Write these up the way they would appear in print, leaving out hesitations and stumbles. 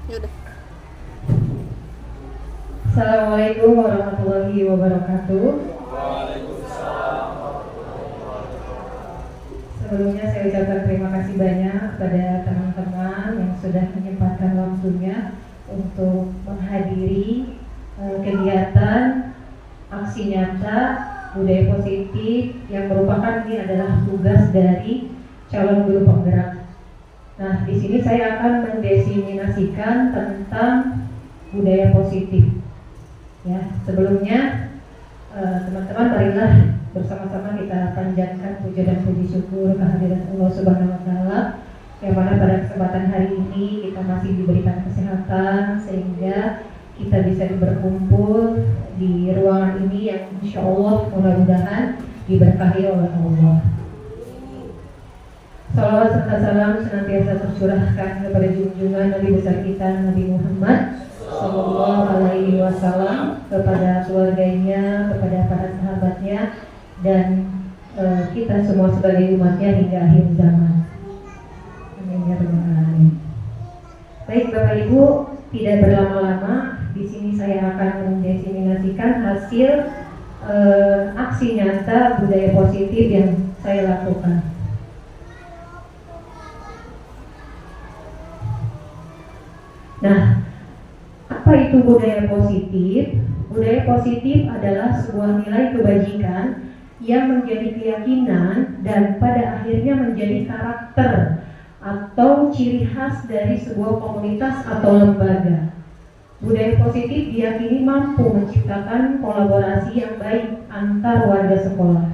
Yaudah. Assalamualaikum warahmatullahi wabarakatuh. Sebelumnya saya ucapkan terima kasih banyak kepada teman-teman yang sudah menyempatkan waktunya untuk menghadiri kegiatan aksi nyata budaya positif yang merupakan ini adalah tugas dari calon guru penggerak. Nah, di sini saya akan mendefinisikan tentang budaya positif. Ya, sebelumnya teman-teman marilah bersama-sama kita panjatkan puja dan puji syukur kehadirat Allah Subhanahu wa taala yang mana pada kesempatan hari ini kita masih diberikan kesehatan sehingga kita bisa berkumpul di ruangan ini yang insya Allah mudah-mudahan diberkahi oleh Allah. Salawat serta salam senantiasa tercurahkan kepada junjungan Nabi besar kita Nabi Muhammad Sallallahu Alaihi Wasallam, kepada keluarganya, kepada para sahabatnya, dan kita semua sebagai umatnya hingga akhir zaman. Amin ya rabbal alamin. Baik Bapak Ibu, tidak berlama-lama, di sini saya akan mendefinisikan hasil aksi nyata budaya positif yang saya lakukan. Nah, apa itu budaya positif? Budaya positif adalah sebuah nilai kebajikan yang menjadi keyakinan dan pada akhirnya menjadi karakter atau ciri khas dari sebuah komunitas atau lembaga. Budaya positif diyakini mampu menciptakan kolaborasi yang baik antar warga sekolah.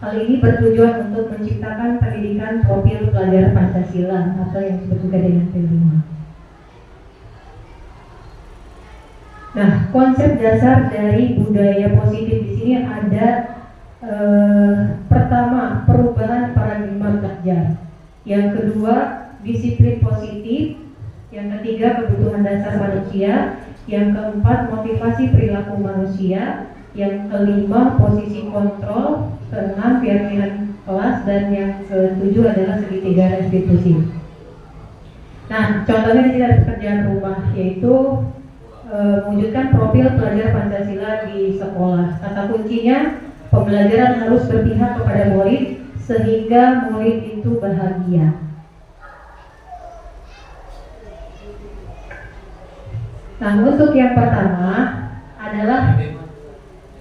Hal ini bertujuan untuk menciptakan pendidikan profil pelajar Pancasila atau yang disebut juga dengan P5. Nah, konsep dasar dari budaya positif di sini ada pertama, perubahan paradigma belajar. Yang kedua, disiplin positif. Yang ketiga, kebutuhan dasar manusia. Yang keempat, motivasi perilaku manusia. Yang kelima, posisi kontrol. Keenam, keyakinan kelas. Dan yang ketujuh adalah segitiga restitusi. Nah, contohnya di sini ada pekerjaan rumah, yaitu mewujudkan profil pelajar Pancasila di sekolah. Kata kuncinya, pembelajaran harus berpihak kepada murid sehingga murid itu bahagia. Nah, untuk yang pertama adalah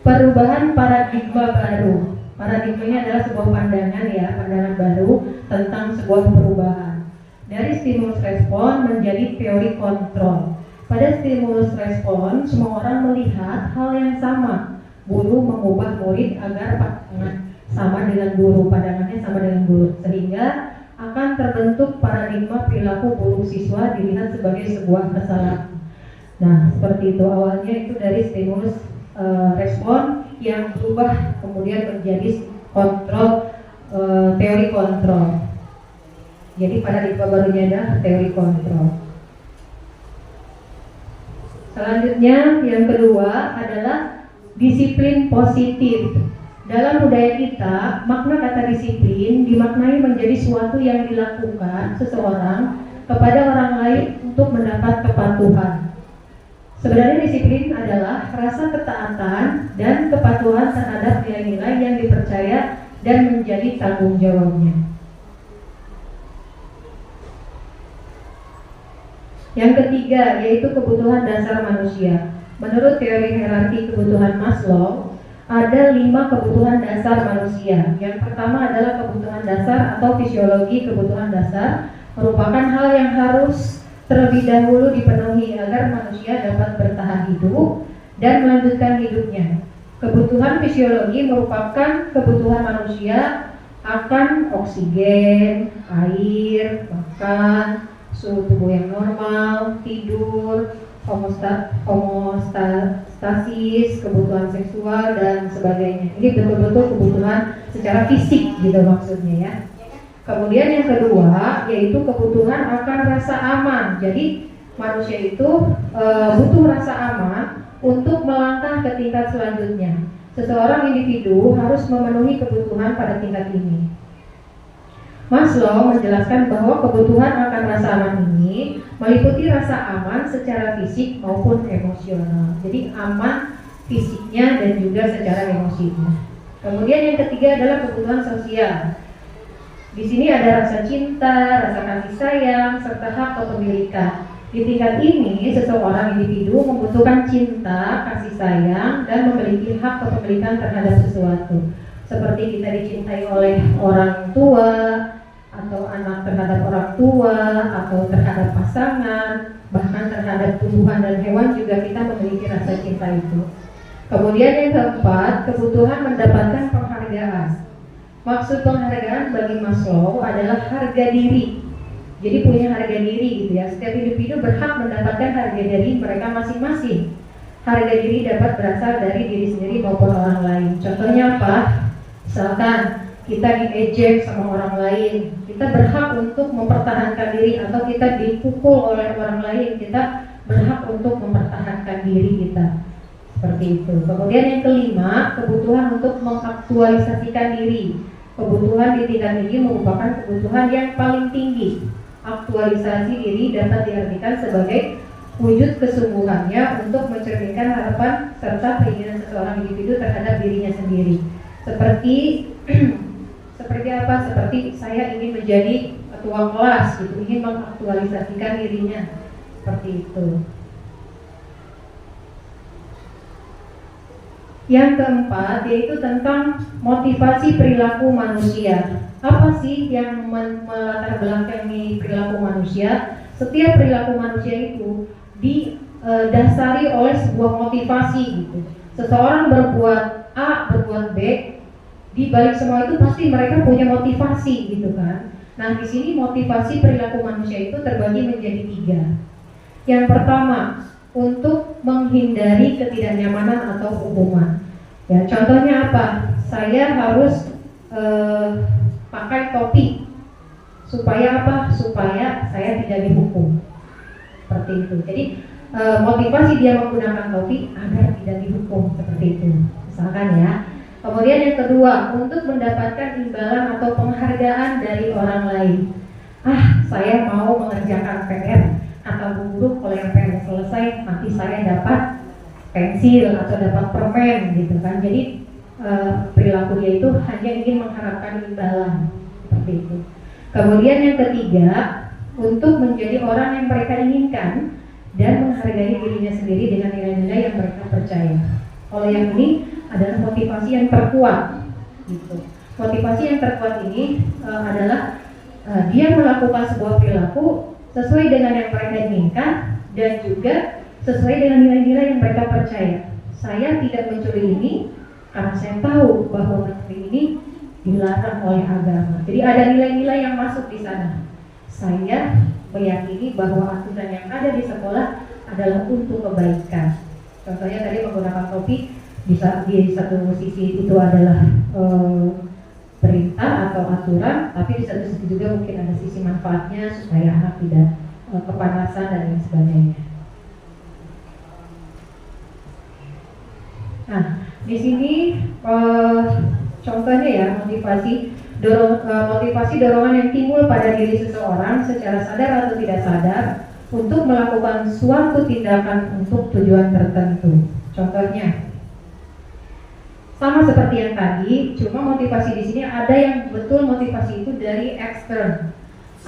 perubahan paradigma baru. Paradigmanya adalah sebuah pandangan pandangan baru tentang sebuah perubahan. Dari stimulus respon menjadi teori kontrol. Pada stimulus respon, semua orang melihat hal yang sama. Guru mengubah murid agar pandangannya sama dengan guru, sehingga akan terbentuk paradigma perilaku buruk siswa dilihat sebagai sebuah kesalahan. Nah, seperti itu awalnya itu dari stimulus respon yang berubah kemudian menjadi kontrol, teori kontrol. Jadi paradigma barunya adalah teori kontrol. Selanjutnya yang kedua adalah disiplin positif. Dalam budaya kita, makna kata disiplin dimaknai menjadi suatu yang dilakukan seseorang kepada orang lain untuk mendapat kepatuhan. Sebenarnya disiplin adalah rasa ketaatan dan kepatuhan terhadap nilai-nilai yang dipercaya dan menjadi tanggung jawabnya. Yang ketiga yaitu kebutuhan dasar manusia. Menurut teori hierarki kebutuhan Maslow, ada 5 kebutuhan dasar manusia. Yang pertama adalah kebutuhan dasar atau fisiologi kebutuhan dasar, merupakan hal yang harus terlebih dahulu dipenuhi agar manusia dapat bertahan hidup dan melanjutkan hidupnya. Kebutuhan fisiologi merupakan kebutuhan manusia akan oksigen, air, makan, suhu tubuh yang normal, tidur, homostasis, kebutuhan seksual dan sebagainya. Ini betul-betul kebutuhan secara fisik gitu maksudnya ya. Kemudian yang kedua yaitu kebutuhan akan rasa aman. Jadi manusia itu butuh rasa aman untuk melangkah ke tingkat selanjutnya. Seseorang individu harus memenuhi kebutuhan pada tingkat ini. Maslow menjelaskan bahwa kebutuhan akan rasa aman ini meliputi rasa aman secara fisik maupun emosional. Jadi aman fisiknya dan juga secara emosinya. Kemudian yang ketiga adalah kebutuhan sosial. Di sini ada rasa cinta, rasa kasih sayang, serta hak kepemilikan. Di tingkat ini, seseorang individu membutuhkan cinta, kasih sayang, dan memiliki hak kepemilikan terhadap sesuatu. Seperti kita dicintai oleh orang tua, atau anak terhadap orang tua, atau terhadap pasangan, bahkan terhadap tumbuhan dan hewan juga kita memiliki rasa cinta itu. Kemudian yang keempat, kebutuhan mendapatkan penghargaan. Maksud penghargaan bagi Maslow adalah harga diri. Jadi punya harga diri gitu ya. Setiap individu berhak mendapatkan harga diri mereka masing-masing. Harga diri dapat berasal dari diri sendiri maupun orang lain. Contohnya apa? Misalkan kita diejek sama orang lain, kita berhak untuk mempertahankan diri, atau kita dipukul oleh orang lain, kita berhak untuk mempertahankan diri kita. Seperti itu. Kemudian yang kelima, kebutuhan untuk mengaktualisasikan diri. Kebutuhan di tingkat ini merupakan kebutuhan yang paling tinggi. Aktualisasi diri dapat diartikan sebagai wujud kesungguhannya untuk mencerminkan harapan serta keinginan seseorang individu terhadap dirinya sendiri. Seperti apa? Seperti saya ingin menjadi ketua kelas, gitu, ingin mengaktualisasikan dirinya, seperti itu. Yang keempat yaitu tentang motivasi perilaku manusia. Apa sih yang melatar belakangi perilaku manusia? Setiap perilaku manusia itu didasari oleh sebuah motivasi gitu. Seseorang berbuat A, berbuat B, di balik semua itu pasti mereka punya motivasi gitu kan. Nah, di sini motivasi perilaku manusia itu terbagi menjadi 3. Yang pertama, untuk menghindari ketidaknyamanan atau hukuman. Ya, contohnya apa? Saya harus pakai topi supaya apa? Supaya saya tidak dihukum. Seperti itu. Jadi motivasi dia menggunakan topi agar tidak dihukum, seperti itu. Misalkan ya. Kemudian yang kedua, untuk mendapatkan imbalan atau penghargaan dari orang lain. Saya mau mengerjakan PR. Kata guru, kalau yang PR selesai nanti saya dapat pensil atau dapat permen gitu kan. Jadi perilaku dia itu hanya ingin mengharapkan imbalan, seperti itu. Kemudian yang ketiga, untuk menjadi orang yang mereka inginkan dan menghargai dirinya sendiri dengan nilai-nilai yang mereka percaya. Kalau yang ini adalah motivasi yang terkuat gitu. Motivasi yang terkuat ini adalah dia melakukan sebuah perilaku sesuai dengan yang mereka inginkan dan juga sesuai dengan nilai-nilai yang mereka percaya. Saya tidak mencuri ini karena saya tahu bahwa mencuri ini dilarang oleh agama. Jadi ada nilai-nilai yang masuk di sana. Saya meyakini bahwa aturan yang ada di sekolah adalah untuk kebaikan. Contohnya tadi menggunakan topi, di satu sisi itu adalah perintah atau aturan, tapi di satu sisi juga mungkin ada sisi manfaatnya supaya anak tidak kepanasan dan lain sebagainya. Nah, di sini contohnya ya motivasi dorongan yang timbul pada diri seseorang secara sadar atau tidak sadar untuk melakukan suatu tindakan untuk tujuan tertentu. Contohnya sama seperti yang tadi, cuma motivasi di sini ada yang betul motivasi itu dari ekstern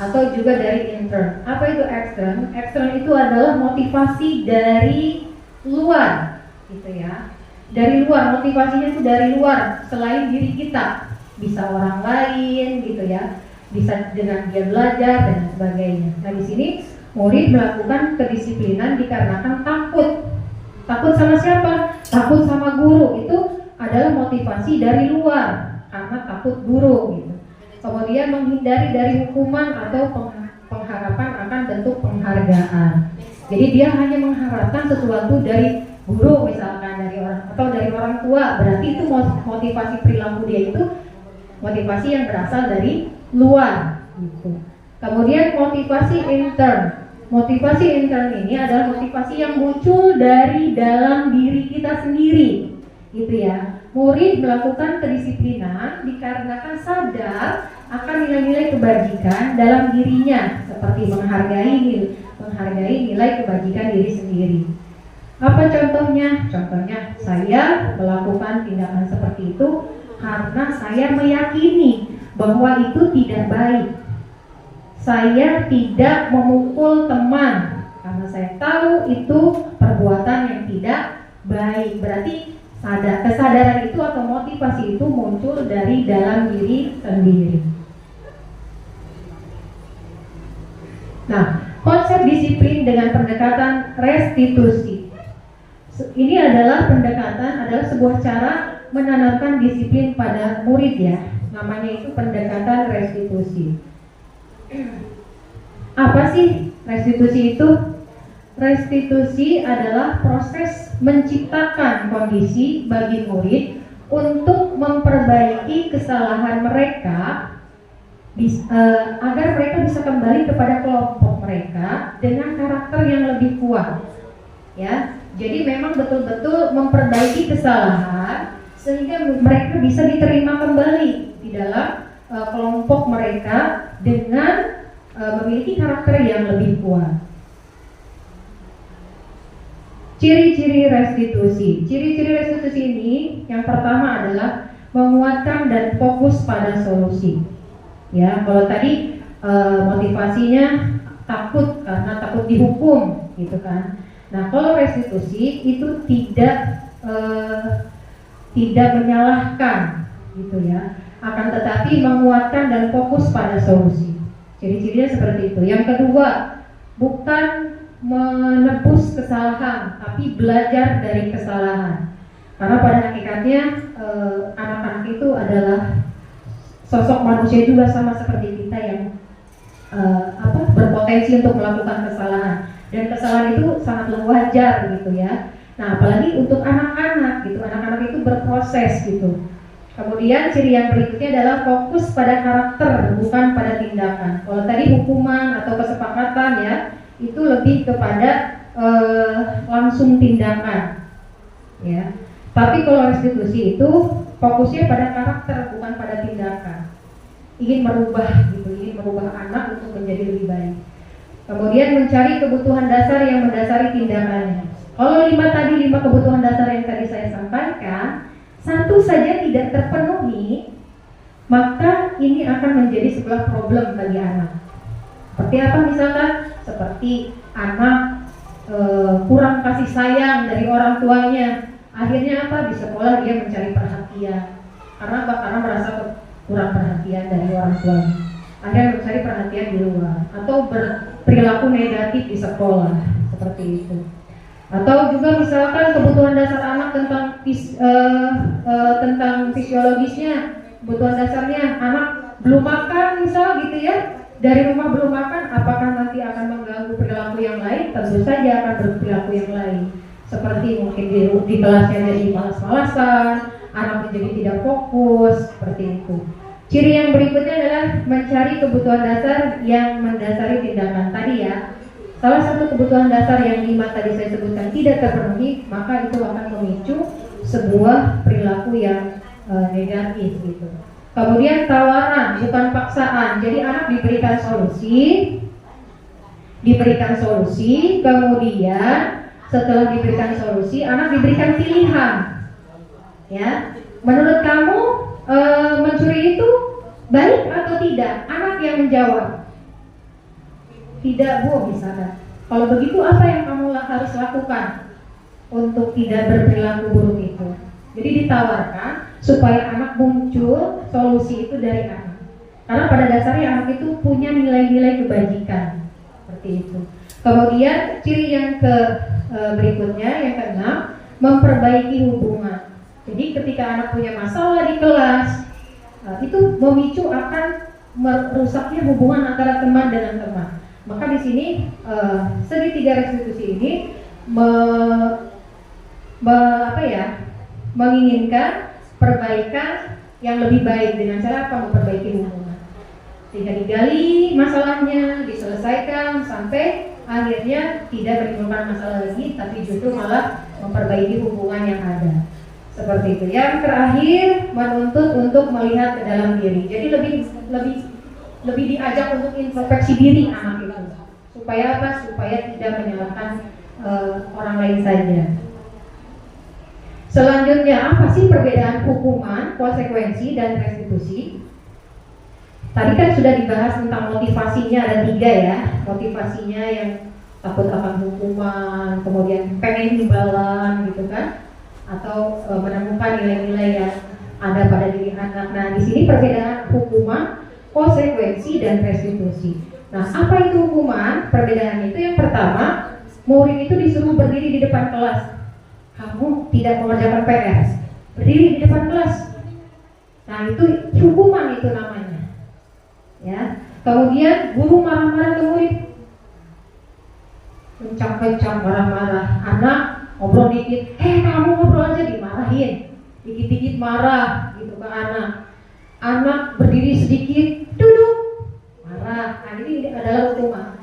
atau juga dari intern. Apa itu ekstern? Ekstern itu adalah motivasi dari luar, gitu ya. Dari luar, motivasinya itu dari luar, selain diri kita. Bisa orang lain, gitu ya. Bisa dengan dia belajar dan sebagainya. Nah, di sini murid melakukan kedisiplinan dikarenakan takut. Takut sama siapa? Takut sama guru. Itu adalah motivasi dari luar karena takut guru gitu. Kemudian menghindari dari hukuman atau pengharapan akan bentuk penghargaan. Jadi dia hanya mengharapkan sesuatu dari guru misalkan, dari orang atau dari orang tua. Berarti itu motivasi perilaku dia itu motivasi yang berasal dari luar gitu. Kemudian motivasi intern. Motivasi intern ini adalah motivasi yang muncul dari dalam diri kita sendiri, gitu ya. Murid melakukan kedisiplinan dikarenakan sadar akan nilai-nilai kebajikan dalam dirinya, seperti menghargai nilai kebajikan diri sendiri. Apa contohnya? Contohnya saya melakukan tindakan seperti itu karena saya meyakini bahwa itu tidak baik. Saya tidak memukul teman karena saya tahu itu perbuatan yang tidak baik. Berarti kesadaran itu atau motivasi itu muncul dari dalam diri sendiri. Nah, konsep disiplin dengan pendekatan restitusi. Ini adalah sebuah cara menanamkan disiplin pada murid ya. Namanya itu pendekatan restitusi. Apa sih restitusi itu? Restitusi adalah proses menciptakan kondisi bagi murid untuk memperbaiki kesalahan mereka agar mereka bisa kembali kepada kelompok mereka dengan karakter yang lebih kuat. Ya, jadi memang betul-betul memperbaiki kesalahan sehingga mereka bisa diterima kembali di dalam kelompok mereka dengan memiliki karakter yang lebih kuat. Ciri-ciri restitusi. Ciri-ciri restitusi ini yang pertama adalah menguatkan dan fokus pada solusi. Ya, kalau tadi motivasinya takut karena takut dihukum, gitu kan. Nah, kalau restitusi itu tidak menyalahkan, gitu ya. Akan tetapi menguatkan dan fokus pada solusi. Ciri-cirinya seperti itu. Yang kedua, bukan menebus kesalahan, tapi belajar dari kesalahan. Karena pada hakikatnya anak-anak itu adalah sosok manusia juga sama seperti kita yang berpotensi untuk melakukan kesalahan. Dan kesalahan itu sangatlah wajar gitu ya. Nah, apalagi untuk anak-anak gitu, anak-anak itu berproses gitu. Kemudian ciri yang berikutnya adalah fokus pada karakter, bukan pada tindakan. Kalau tadi hukuman atau kesepakatan ya, itu lebih kepada langsung tindakan, ya. Tapi kalau restitusi itu fokusnya pada karakter, bukan pada tindakan. Ingin merubah gitu, ingin merubah anak untuk menjadi lebih baik. Kemudian mencari kebutuhan dasar yang mendasari tindakannya. Kalau 5 kebutuhan dasar yang tadi saya sampaikan, satu saja tidak terpenuhi, maka ini akan menjadi sebuah problem bagi anak. Seperti apa misalkan? Seperti anak kurang kasih sayang dari orang tuanya. Akhirnya apa? Di sekolah dia mencari perhatian. Karena apa? Karena merasa kurang perhatian dari orang tuanya. Akhirnya mencari perhatian di luar atau berperilaku negatif di sekolah, seperti itu. Atau juga misalkan kebutuhan dasar anak tentang fisiologisnya, kebutuhan dasarnya anak belum makan misal gitu ya. Dari rumah belum makan, apakah nanti akan mengganggu perilaku yang lain? Tentu saja akan berperilaku yang lain. Seperti mungkin di kelasnya jadi malas-malasan, anak menjadi tidak fokus, seperti itu. Ciri yang berikutnya adalah mencari kebutuhan dasar yang mendasari tindakan tadi ya. Salah satu kebutuhan dasar yang 5 tadi saya sebutkan tidak terpenuhi, maka itu akan memicu sebuah perilaku yang negatif gitu. Kemudian tawaran, bukan paksaan. Jadi anak diberikan solusi, kemudian setelah diberikan solusi, anak diberikan pilihan. Ya, menurut kamu mencuri itu baik atau tidak? Anak yang menjawab, tidak Bu, misalkan. Kalau begitu apa yang kamu harus lakukan untuk tidak berperilaku buruk itu? Jadi ditawarkan supaya anak muncul solusi itu dari anak. Karena pada dasarnya anak itu punya nilai-nilai kebajikan, seperti itu. Kemudian ciri yang berikutnya, yang ke-6, memperbaiki hubungan. Jadi ketika anak punya masalah di kelas, itu memicu akan merusaknya hubungan antara teman dengan teman. Maka di sini segitiga restitusi ini menginginkan perbaikan yang lebih baik dengan cara apa? Memperbaiki hubungan. Sehingga digali masalahnya, diselesaikan sampai akhirnya tidak menimbulkan masalah lagi, tapi justru malah memperbaiki hubungan yang ada. Seperti itu. Yang terakhir, menuntut untuk melihat ke dalam diri. Jadi lebih diajak untuk introspeksi diri anak itu. Supaya apa? Supaya tidak menyalahkan orang lain saja. Selanjutnya, apa sih perbedaan hukuman, konsekuensi, dan restitusi? Tadi kan sudah dibahas tentang motivasinya, ada 3 ya. Motivasinya yang takut akan hukuman, kemudian pengen imbalan gitu kan, atau menemukan nilai-nilai yang ada pada diri anak. Nah, di sini perbedaan hukuman, konsekuensi, dan restitusi. Nah, apa itu hukuman? Perbedaan itu yang pertama, murid itu disuruh berdiri di depan kelas. Kamu tidak mengerjakan PR, berdiri di depan kelas. Nah, itu hukuman itu namanya. Ya. Kemudian guru marah-marah ke murid, kencang-kencang marah-marah. Anak ngobrol dikit, kamu ngobrol aja, dimarahin. Dikit-dikit marah gitu ke anak. Anak berdiri sedikit, duduk, marah. Nah, ini adalah hukuman.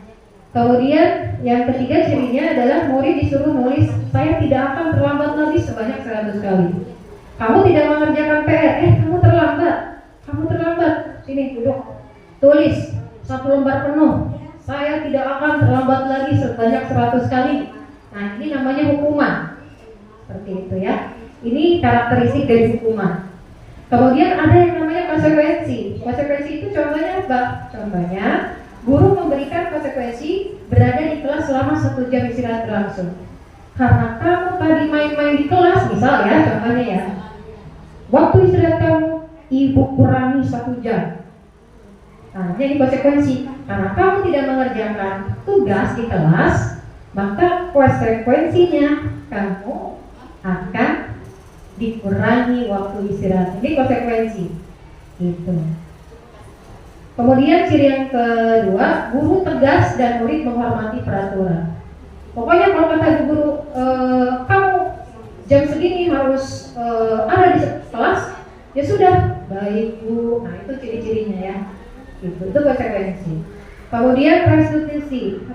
Kemudian yang ketiga cirinya adalah murid disuruh nulis, saya tidak akan terlambat lagi sebanyak 100 kali. Kamu tidak mengerjakan PR, kamu terlambat. Sini duduk, tulis 1 lembar penuh. Saya tidak akan terlambat lagi sebanyak 100 kali. Nah, ini namanya hukuman. Seperti itu ya. Ini karakteristik dari hukuman. Kemudian ada yang namanya konsekuensi. Konsekuensi itu contohnya apa? Contohnya, guru memberikan konsekuensi berada di kelas selama 1 jam istirahat berlangsung. Karena kamu tadi main-main di kelas, misal ya, contohnya ya, waktu istirahat kamu, ibu kurangi 1 jam. Nah, jadi konsekuensi. Karena kamu tidak mengerjakan tugas di kelas, maka konsekuensinya kamu akan dikurangi waktu istirahat. Ini konsekuensi. Gitu. Kemudian ciri yang kedua, guru tegas dan murid menghormati peraturan. Pokoknya kalau kata guru, kamu jam segini harus ada di kelas, ya sudah, baik Bu. Nah, itu ciri-cirinya ya. Gitu. Itu konsekuensi. Kemudian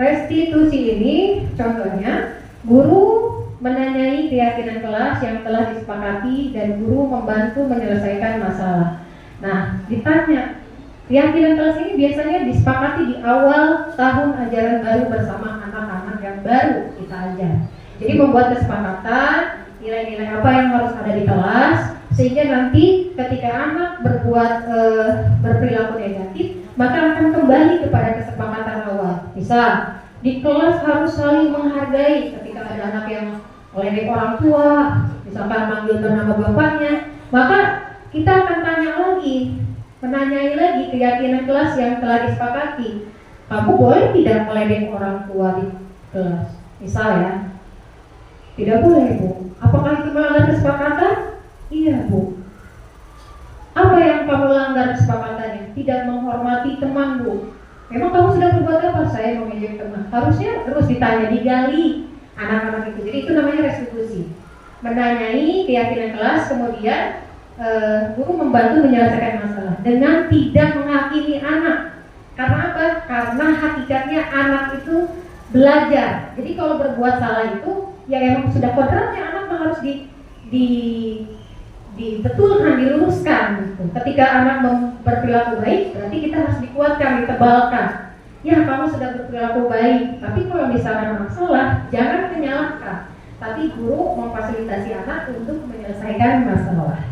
restitusi ini contohnya, guru menanyai keyakinan kelas yang telah disepakati dan guru membantu menyelesaikan masalah. Nah, ditanya, keyakinan kelas ini biasanya disepakati di awal tahun ajaran baru bersama anak-anak yang baru kita ajar. Jadi membuat kesepakatan nilai-nilai apa yang harus ada di kelas, sehingga nanti ketika anak berperilaku negatif, maka akan kembali kepada kesepakatan awal. Misal di kelas harus saling menghargai. Ketika ada anak yang meledek orang tua, misalkan manggil bernama bapaknya, maka kita akan menanyai lagi keyakinan kelas yang telah disepakati. Kamu boleh tidak meledek orang tua di kelas, misal ya. Tidak boleh, Bu. Apakah itu melanggar kesepakatan? Iya, Bu. Apa yang kamu langgar kesepakatannya? Tidak menghormati teman, Bu. Memang kamu sudah berbuat apa? Saya mengejek teman. Harusnya terus ditanya, digali anak-anak itu. Jadi itu namanya restitusi. Menanyai keyakinan kelas, kemudian guru membantu menyelesaikan masalah dengan tidak menghakimi anak. Karena apa? Karena hakikatnya anak itu belajar. Jadi kalau berbuat salah itu, ya emang sudah kodratnya anak harus dibetulkan, diluruskan gitu. Ketika anak berperilaku baik, berarti kita harus dikuatkan, ditebalkan. Ya, kamu sudah berperilaku baik, tapi kalau misalnya anak salah, jangan menyalahkan, tapi guru memfasilitasi anak untuk menyelesaikan masalah.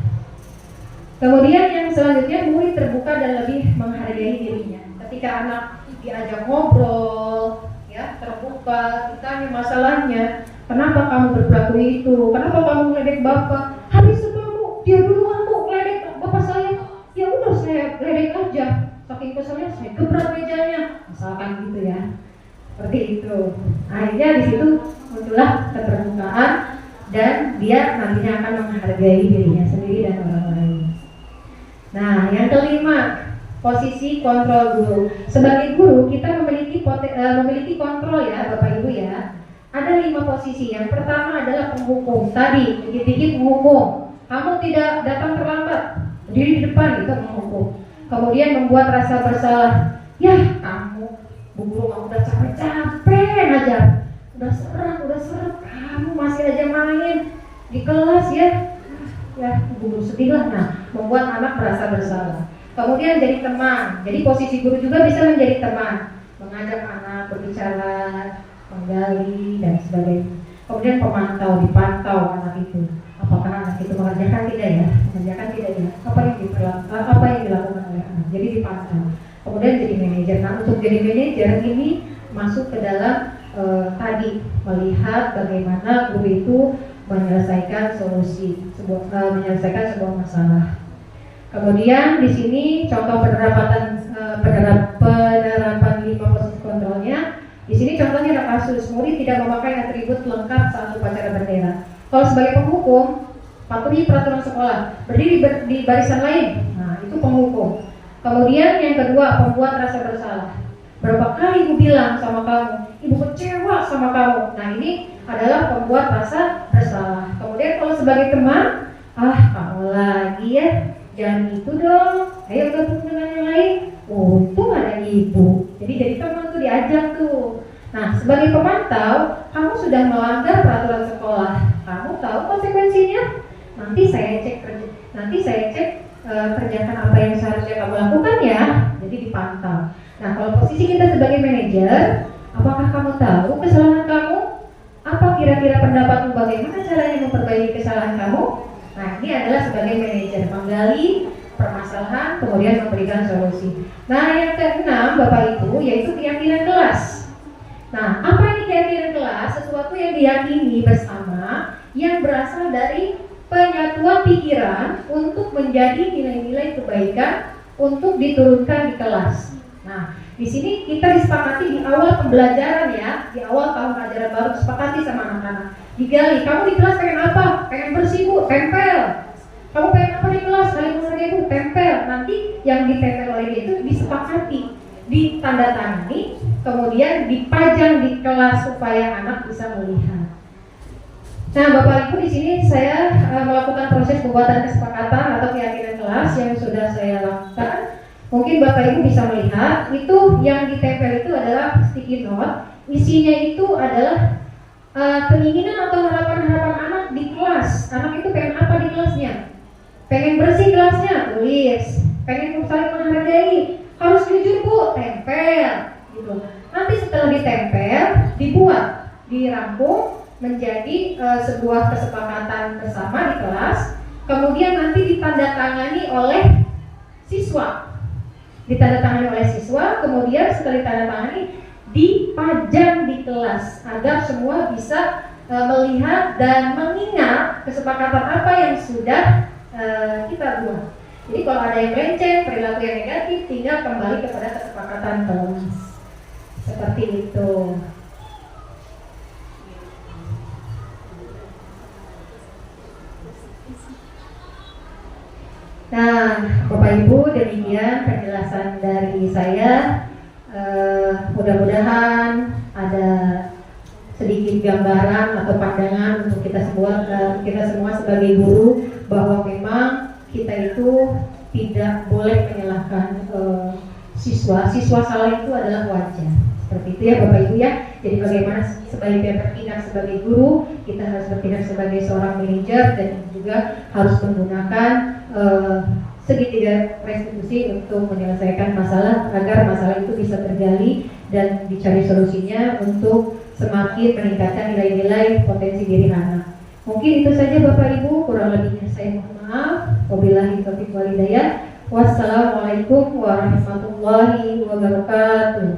Kemudian yang selanjutnya, murid terbuka dan lebih menghargai dirinya. Ketika anak diajak ngobrol, ya terbuka, ditanya masalahnya, kenapa kamu berperilaku itu, kenapa kamu meledek bapak, habis sebelum dia duluan Bu meledek bapak saya, ya udah saya ledek aja, saking keselnya saya gebrak mejanya, misalkan gitu ya, seperti itu. Akhirnya di situ muncullah keterbukaan dan dia nantinya akan menghargai dirinya sendiri dan orang lain. Nah, yang kelima, posisi kontrol guru. Sebagai guru kita memiliki kontrol ya Bapak Ibu ya. Ada 5 posisi. Yang pertama adalah penghukum. Tadi dikit-dikit menghukum. Kamu tidak datang terlambat, berdiri di depan, itu menghukum. Kemudian membuat rasa bersalah. Ya kamu, Bu Guru udah capek-capek aja, udah seret, kamu masih aja main di kelas ya. ya ibu guru sedih lah. Nah, membuat anak merasa bersalah. Kemudian jadi teman, jadi posisi guru juga bisa menjadi teman, mengajak anak berbicara, menggali dan sebagainya. Kemudian pemantau, dipantau anak itu, apakah anak itu mengerjakan tidak ya, apa yang dilakukan oleh anak, jadi dipantau. Kemudian jadi manajer. Nah, untuk jadi manajer ini masuk ke dalam tadi melihat bagaimana guru itu menyelesaikan sebuah masalah. Kemudian di sini contoh penerapan 5 posisi kontrolnya. Di sini contohnya ada kasus murid tidak memakai atribut lengkap saat upacara bendera. Kalau sebagai penghukum, patuhi peraturan sekolah, berdiri di barisan lain. Nah, itu penghukum. Kemudian yang kedua, pembuat rasa bersalah. Berapa kali ibu bilang sama kamu, ibu kecewa sama kamu. Nah, ini adalah pembuat rasa bersalah. Kemudian kalau sebagai teman, kamu lagi ya, jangan itu dong, ayo gabung dengan yang lain. Untung ada ibu. Jadi dari teman tuh diajak tuh. Nah, sebagai pemantau, kamu sudah melanggar peraturan sekolah. Kamu tahu konsekuensinya? Nanti saya cek kerjakan apa yang seharusnya kamu lakukan ya. Jadi dipantau. Nah, kalau posisi kita sebagai manajer, apakah kamu tahu kesalahan kamu? Apa kira-kira pendapatmu bagaimana caranya memperbaiki kesalahan kamu? Nah, ini adalah sebagai manajer, menggali permasalahan, kemudian memberikan solusi. Nah, yang keenam, Bapak Ibu, yaitu keyakinan kelas. Nah, apa ini keyakinan kelas? Sesuatu yang diyakini bersama, yang berasal dari penyatuan pikiran untuk menjadi nilai-nilai kebaikan untuk diturunkan di kelas. Nah, di sini kita disepakati di awal pembelajaran ya, di awal tahun ajaran baru disepakati sama anak-anak. Digali, kamu di kelas pengen apa? Pengen bersih bu, tempel. Kamu pengen apa di kelas? Saling menghargai bu, tempel. Nanti yang ditempel oleh dia itu disepakati, ditandatangani, kemudian dipajang di kelas supaya anak bisa melihat. Nah, Bapak Ibu, di sini saya melakukan proses pembuatan kesepakatan atau keyakinan kelas yang sudah saya lakukan. Mungkin Bapak Ibu bisa melihat, itu yang ditempel itu adalah sticky note. Isinya itu adalah keinginan atau harapan-harapan anak di kelas. Anak itu pengen apa di kelasnya? Pengen bersih kelasnya, tulis. Pengen saling menghargai, harus jujur bu, tempel. Gitu. Nanti setelah ditempel, dibuat, dirampung menjadi sebuah kesepakatan bersama di kelas. Kemudian nanti ditandatangani oleh siswa. Kemudian setelah ditandatangani dipajang di kelas agar semua bisa melihat dan mengingat kesepakatan apa yang sudah kita buat. Jadi kalau ada yang melenceng, perilaku yang negatif, tinggal kembali kepada kesepakatan kelas. Seperti itu. Nah, Bapak Ibu, demikian penjelasan dari saya. Mudah-mudahan ada sedikit gambaran atau pandangan untuk kita semua sebagai guru bahwa memang kita itu tidak boleh menyalahkan siswa salah itu adalah wajar. Seperti itu ya Bapak Ibu ya. Jadi bagaimana sebaiknya bertindak sebagai guru, kita harus bertindak sebagai seorang manajer dan juga harus menggunakan segitiga restitusi untuk menyelesaikan masalah agar masalah itu bisa tergali dan dicari solusinya untuk semakin meningkatkan nilai-nilai potensi diri anak. Mungkin itu saja Bapak Ibu, kurang lebihnya saya mohon maaf. Wabillahi taufiq wal hidayah. Wassalamualaikum warahmatullahi wabarakatuh.